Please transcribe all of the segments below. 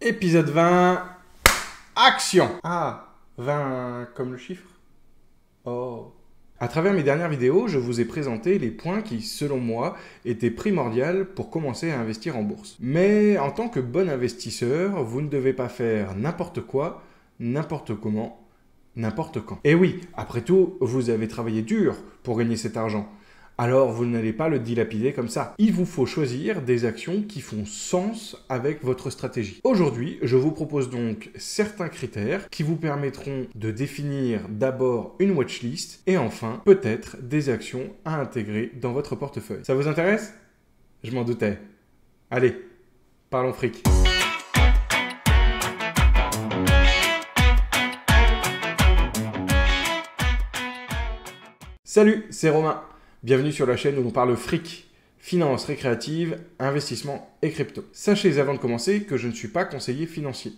Épisode 20, action. Ah, 20 comme le chiffre? Oh. À travers mes dernières vidéos, je vous ai présenté les points qui, selon moi, étaient primordiaux pour commencer à investir en bourse. Mais en tant que bon investisseur, vous ne devez pas faire n'importe quoi, n'importe comment, n'importe quand. Et oui, après tout, vous avez travaillé dur pour gagner cet argent. Alors vous n'allez pas le dilapider comme ça. Il vous faut choisir des actions qui font sens avec votre stratégie. Aujourd'hui, je vous propose donc certains critères qui vous permettront de définir d'abord une watchlist et enfin, peut-être, des actions à intégrer dans votre portefeuille. Ça vous intéresse? Je m'en doutais. Allez, parlons fric. Salut, c'est Romain. Bienvenue sur la chaîne où on parle fric, finance récréative, investissement et crypto. Sachez avant de commencer que je ne suis pas conseiller financier.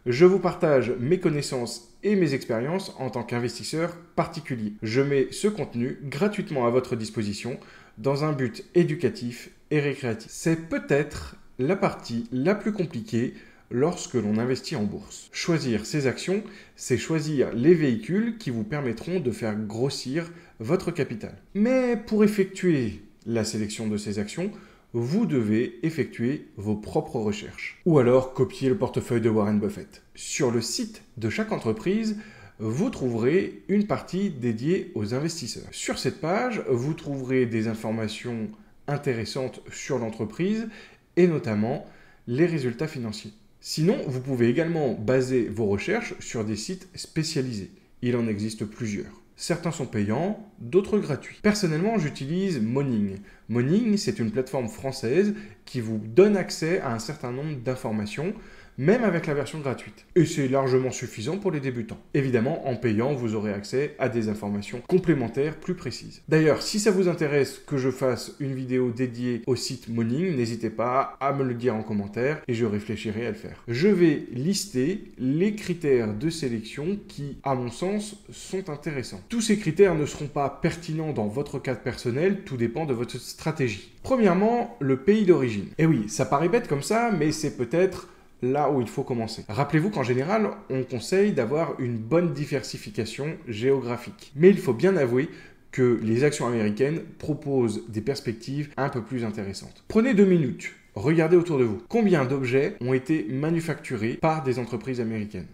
Je vous partage mes connaissances et mes expériences en tant qu'investisseur particulier. Je mets ce contenu gratuitement à votre disposition dans un but éducatif et récréatif. C'est peut-être la partie la plus compliquée lorsque l'on investit en bourse. Choisir ses actions, c'est choisir les véhicules qui vous permettront de faire grossir votre capital. Mais pour effectuer la sélection de ces actions, vous devez effectuer vos propres recherches. Ou alors copier le portefeuille de Warren Buffett. Sur le site de chaque entreprise, vous trouverez une partie dédiée aux investisseurs. Sur cette page, vous trouverez des informations intéressantes sur l'entreprise et notamment les résultats financiers. Sinon, vous pouvez également baser vos recherches sur des sites spécialisés. Il en existe plusieurs. Certains sont payants, d'autres gratuits. Personnellement, j'utilise Moning. Moning, c'est une plateforme française qui vous donne accès à un certain nombre d'informations, même avec la version gratuite. Et c'est largement suffisant pour les débutants. Évidemment, en payant, vous aurez accès à des informations complémentaires plus précises. D'ailleurs, si ça vous intéresse que je fasse une vidéo dédiée au site Moning, n'hésitez pas à me le dire en commentaire et je réfléchirai à le faire. Je vais lister les critères de sélection qui, à mon sens, sont intéressants. Tous ces critères ne seront pas pertinents dans votre cadre personnel, tout dépend de votre stratégie. Premièrement, le pays d'origine. Et oui, ça paraît bête comme ça, mais c'est peut-être là où il faut commencer. Rappelez-vous qu'en général, on conseille d'avoir une bonne diversification géographique. Mais il faut bien avouer que les actions américaines proposent des perspectives un peu plus intéressantes. Prenez 2 minutes, regardez autour de vous. Combien d'objets ont été manufacturés par des entreprises américaines?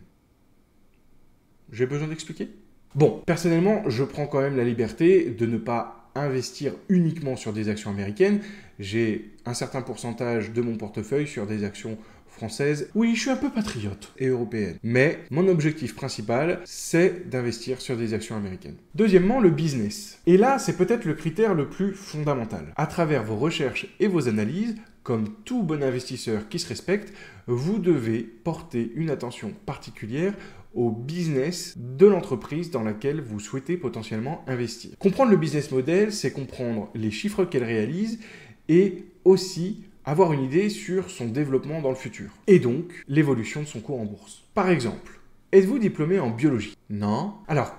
J'ai besoin d'expliquer? Bon, personnellement, je prends quand même la liberté de ne pas investir uniquement sur des actions américaines. J'ai un certain pourcentage de mon portefeuille sur des actions françaises. Oui, je suis un peu patriote et européenne. Mais mon objectif principal, c'est d'investir sur des actions américaines. Deuxièmement, le business. Et là, c'est peut-être le critère le plus fondamental. À travers vos recherches et vos analyses, comme tout bon investisseur qui se respecte, vous devez porter une attention particulière au business de l'entreprise dans laquelle vous souhaitez potentiellement investir. Comprendre le business model, c'est comprendre les chiffres qu'elle réalise et aussi avoir une idée sur son développement dans le futur et donc l'évolution de son cours en bourse. Par exemple, êtes-vous diplômé en biologie? Non? Alors,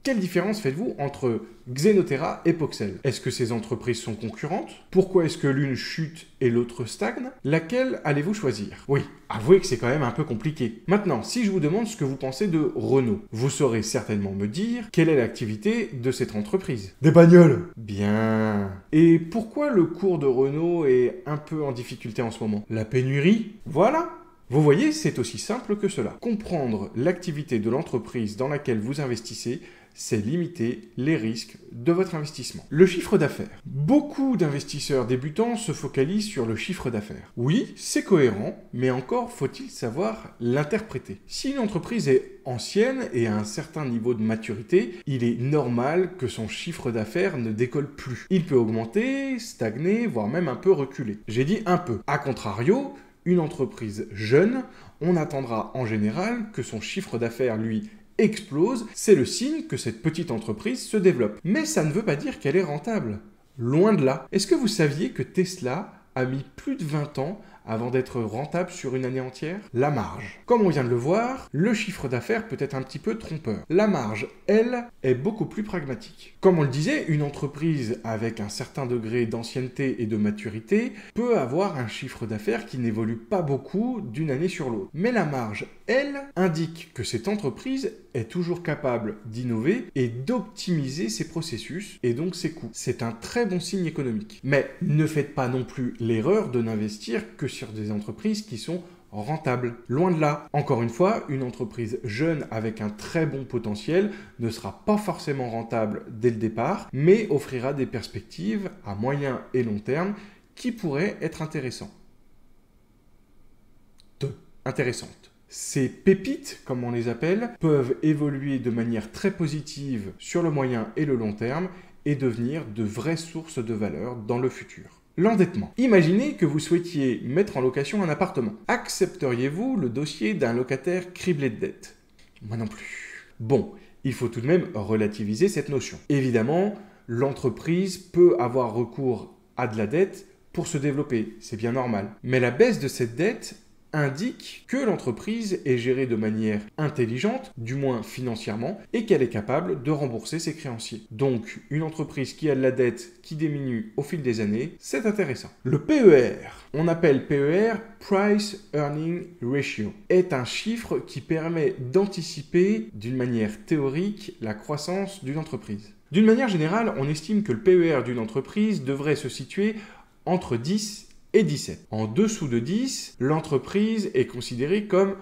quelle différence faites-vous entre Xenotera et Poxel? Est-ce que ces entreprises sont concurrentes? Pourquoi est-ce que l'une chute et l'autre stagne? Laquelle allez-vous choisir? Oui, avouez que c'est quand même un peu compliqué. Maintenant, si je vous demande ce que vous pensez de Renault, vous saurez certainement me dire quelle est l'activité de cette entreprise. Des bagnoles! Bien. Et pourquoi le cours de Renault est un peu en difficulté en ce moment? La pénurie? Voilà. Vous voyez, c'est aussi simple que cela. Comprendre l'activité de l'entreprise dans laquelle vous investissez, c'est limiter les risques de votre investissement. Le chiffre d'affaires. Beaucoup d'investisseurs débutants se focalisent sur le chiffre d'affaires. Oui, c'est cohérent, mais encore faut-il savoir l'interpréter. Si une entreprise est ancienne et a un certain niveau de maturité, il est normal que son chiffre d'affaires ne décolle plus. Il peut augmenter, stagner, voire même un peu reculer. J'ai dit un peu. A contrario, une entreprise jeune, on attendra en général que son chiffre d'affaires, lui, explose. C'est le signe que cette petite entreprise se développe. Mais ça ne veut pas dire qu'elle est rentable. Loin de là. Est-ce que vous saviez que Tesla a mis plus de 20 ans avant d'être rentable sur une année entière? La marge. Comme on vient de le voir, le chiffre d'affaires peut être un petit peu trompeur. La marge, elle, est beaucoup plus pragmatique. Comme on le disait, une entreprise avec un certain degré d'ancienneté et de maturité peut avoir un chiffre d'affaires qui n'évolue pas beaucoup d'une année sur l'autre. Mais la marge, elle, indique que cette entreprise est toujours capable d'innover et d'optimiser ses processus et donc ses coûts. C'est un très bon signe économique. Mais ne faites pas non plus l'erreur de n'investir que sur des entreprises qui sont rentables. Loin de là. Encore une fois, une entreprise jeune avec un très bon potentiel ne sera pas forcément rentable dès le départ, mais offrira des perspectives à moyen et long terme qui pourraient être intéressantes. Ces pépites, comme on les appelle, peuvent évoluer de manière très positive sur le moyen et le long terme et devenir de vraies sources de valeur dans le futur. L'endettement. Imaginez que vous souhaitiez mettre en location un appartement. Accepteriez-vous le dossier d'un locataire criblé de dettes? Moi non plus. Bon, il faut tout de même relativiser cette notion. Évidemment, l'entreprise peut avoir recours à de la dette pour se développer, c'est bien normal. Mais la baisse de cette dette indique que l'entreprise est gérée de manière intelligente, du moins financièrement, et qu'elle est capable de rembourser ses créanciers. Donc, une entreprise qui a de la dette qui diminue au fil des années, c'est intéressant. Le PER, on appelle PER Price Earning Ratio, est un chiffre qui permet d'anticiper d'une manière théorique la croissance d'une entreprise. D'une manière générale, on estime que le PER d'une entreprise devrait se situer entre 10 et 17. En dessous de 10, l'entreprise est considérée comme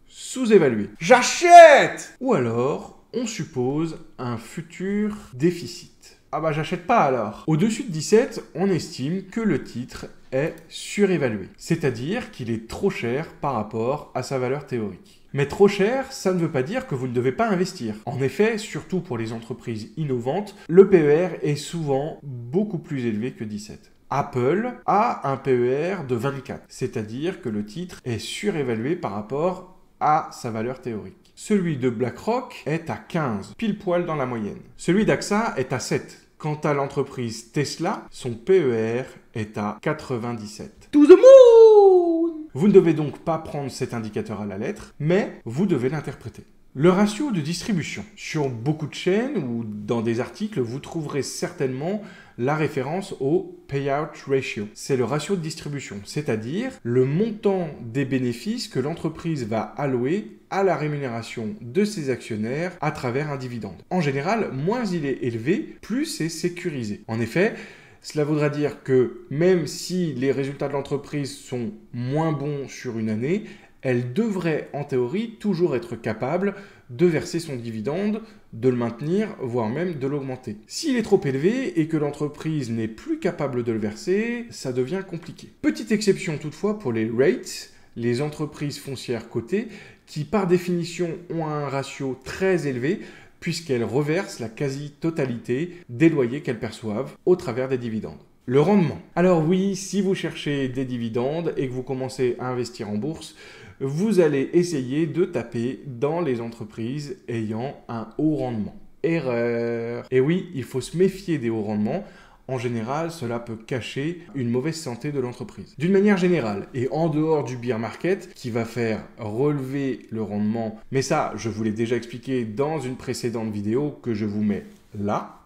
sous-évaluée. J'achète! Ou alors, on suppose un futur déficit. Ah bah j'achète pas alors. Au-dessus de 17, on estime que le titre est surévalué. C'est-à-dire qu'il est trop cher par rapport à sa valeur théorique. Mais trop cher, ça ne veut pas dire que vous ne devez pas investir. En effet, surtout pour les entreprises innovantes, le PER est souvent beaucoup plus élevé que 17. Apple a un PER de 24, c'est-à-dire que le titre est surévalué par rapport à sa valeur théorique. Celui de BlackRock est à 15, pile poil dans la moyenne. Celui d'AXA est à 7. Quant à l'entreprise Tesla, son PER est à 97. To the moon! Vous ne devez donc pas prendre cet indicateur à la lettre, mais vous devez l'interpréter. Le ratio de distribution. Sur beaucoup de chaînes ou dans des articles, vous trouverez certainement la référence au payout ratio. C'est le ratio de distribution, c'est-à-dire le montant des bénéfices que l'entreprise va allouer à la rémunération de ses actionnaires à travers un dividende. En général, moins il est élevé, plus c'est sécurisé. En effet, cela voudra dire que même si les résultats de l'entreprise sont moins bons sur une année, elle devrait en théorie toujours être capable de verser son dividende, de le maintenir, voire même de l'augmenter. S'il est trop élevé et que l'entreprise n'est plus capable de le verser, ça devient compliqué. Petite exception toutefois pour les REITs, les entreprises foncières cotées, qui par définition ont un ratio très élevé, puisqu'elles reversent la quasi-totalité des loyers qu'elles perçoivent au travers des dividendes. Le rendement. Alors oui, si vous cherchez des dividendes et que vous commencez à investir en bourse, vous allez essayer de taper dans les entreprises ayant un haut rendement. Erreur. Et oui, il faut se méfier des hauts rendements. En général, cela peut cacher une mauvaise santé de l'entreprise. D'une manière générale, et en dehors du bear market, qui va faire relever le rendement, mais ça, je vous l'ai déjà expliqué dans une précédente vidéo que je vous mets là,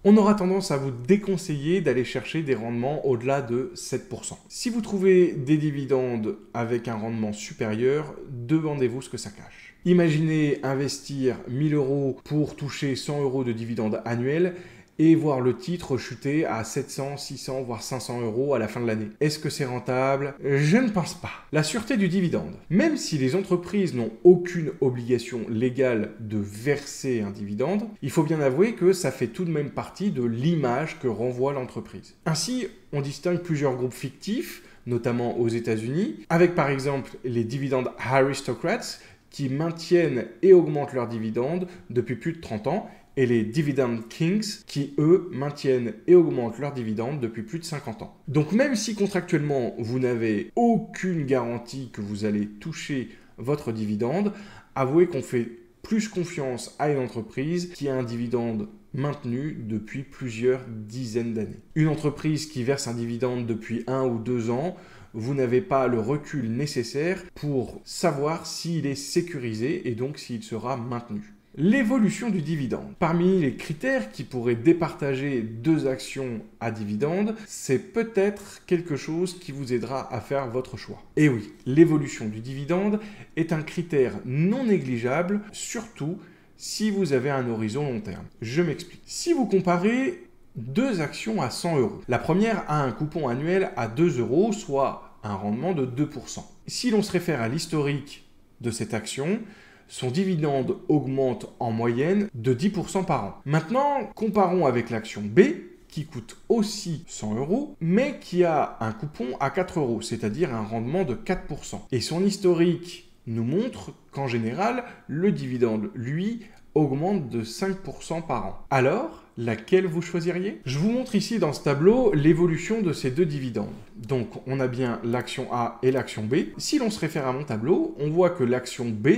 on aura tendance à vous déconseiller d'aller chercher des rendements au-delà de 7%. Si vous trouvez des dividendes avec un rendement supérieur, demandez-vous ce que ça cache. Imaginez investir 1000 € pour toucher 100 € de dividendes annuels et voir le titre chuter à 700, 600, voire 500 € à la fin de l'année. Est-ce que c'est rentable? Je ne pense pas. La sûreté du dividende. Même si les entreprises n'ont aucune obligation légale de verser un dividende, il faut bien avouer que ça fait tout de même partie de l'image que renvoie l'entreprise. Ainsi, on distingue plusieurs groupes fictifs, notamment aux États-Unis, avec par exemple les dividendes aristocrats qui maintiennent et augmentent leurs dividendes depuis plus de 30 ans, et les Dividend Kings qui, eux, maintiennent et augmentent leurs dividendes depuis plus de 50 ans. Donc même si contractuellement, vous n'avez aucune garantie que vous allez toucher votre dividende, avouez qu'on fait plus confiance à une entreprise qui a un dividende maintenu depuis plusieurs dizaines d'années. Une entreprise qui verse un dividende depuis 1 ou 2 ans vous n'avez pas le recul nécessaire pour savoir s'il est sécurisé et donc s'il sera maintenu. L'évolution du dividende. Parmi les critères qui pourraient départager deux actions à dividende, c'est peut-être quelque chose qui vous aidera à faire votre choix. Et oui, l'évolution du dividende est un critère non négligeable, surtout si vous avez un horizon long terme. Je m'explique. Si vous comparez deux actions à 100 €, la première a un coupon annuel à 2 €, soit un rendement de 2%. Si l'on se réfère à l'historique de cette action, son dividende augmente en moyenne de 10% par an. Maintenant, comparons avec l'action B, qui coûte aussi 100 €, mais qui a un coupon à 4 €, c'est-à-dire un rendement de 4%. Et son historique nous montre qu'en général, le dividende, lui, augmente de 5% par an. Alors, laquelle vous choisiriez? Je vous montre ici dans ce tableau l'évolution de ces deux dividendes. Donc, on a bien l'action A et l'action B. Si l'on se réfère à mon tableau, on voit que l'action B,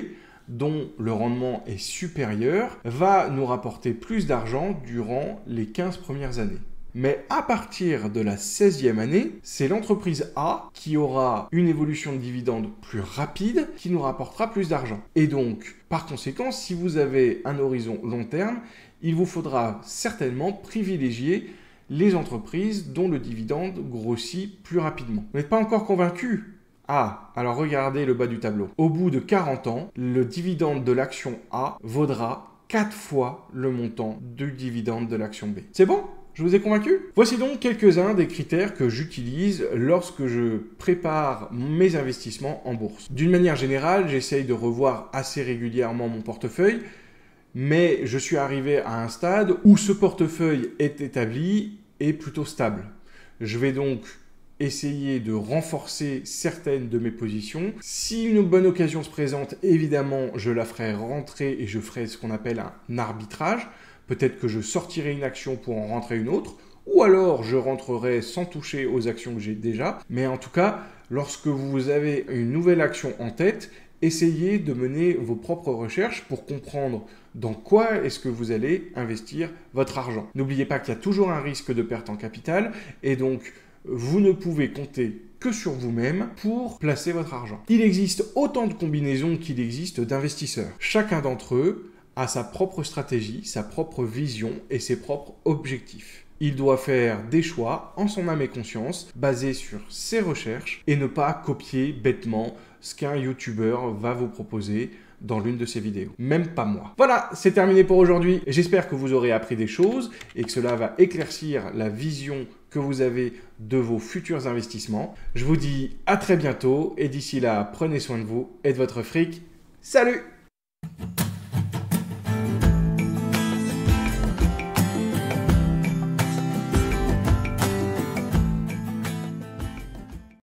dont le rendement est supérieur, va nous rapporter plus d'argent durant les 15 premières années. Mais à partir de la 16e année, c'est l'entreprise A qui aura une évolution de dividende plus rapide qui nous rapportera plus d'argent. Et donc, par conséquent, si vous avez un horizon long terme, il vous faudra certainement privilégier les entreprises dont le dividende grossit plus rapidement. Vous n'êtes pas encore convaincu? Ah, alors regardez le bas du tableau. Au bout de 40 ans, le dividende de l'action A vaudra 4 fois le montant du dividende de l'action B. C'est bon? Je vous ai convaincu? Voici donc quelques-uns des critères que j'utilise lorsque je prépare mes investissements en bourse. D'une manière générale, j'essaye de revoir assez régulièrement mon portefeuille, mais je suis arrivé à un stade où ce portefeuille est établi et plutôt stable. Je vais donc essayer de renforcer certaines de mes positions. Si une bonne occasion se présente, évidemment, je la ferai rentrer et je ferai ce qu'on appelle un arbitrage. Peut-être que je sortirai une action pour en rentrer une autre, ou alors je rentrerai sans toucher aux actions que j'ai déjà. Mais en tout cas, lorsque vous avez une nouvelle action en tête, essayez de mener vos propres recherches pour comprendre dans quoi est-ce que vous allez investir votre argent. N'oubliez pas qu'il y a toujours un risque de perte en capital et donc vous ne pouvez compter que sur vous-même pour placer votre argent. Il existe autant de combinaisons qu'il existe d'investisseurs. Chacun d'entre eux a sa propre stratégie, sa propre vision et ses propres objectifs. Il doit faire des choix en son âme et conscience, basés sur ses recherches et ne pas copier bêtement ce qu'un YouTuber va vous proposer dans l'une de ses vidéos. Même pas moi. Voilà, c'est terminé pour aujourd'hui. J'espère que vous aurez appris des choses et que cela va éclaircir la vision que vous avez de vos futurs investissements. Je vous dis à très bientôt et d'ici là, prenez soin de vous et de votre fric. Salut!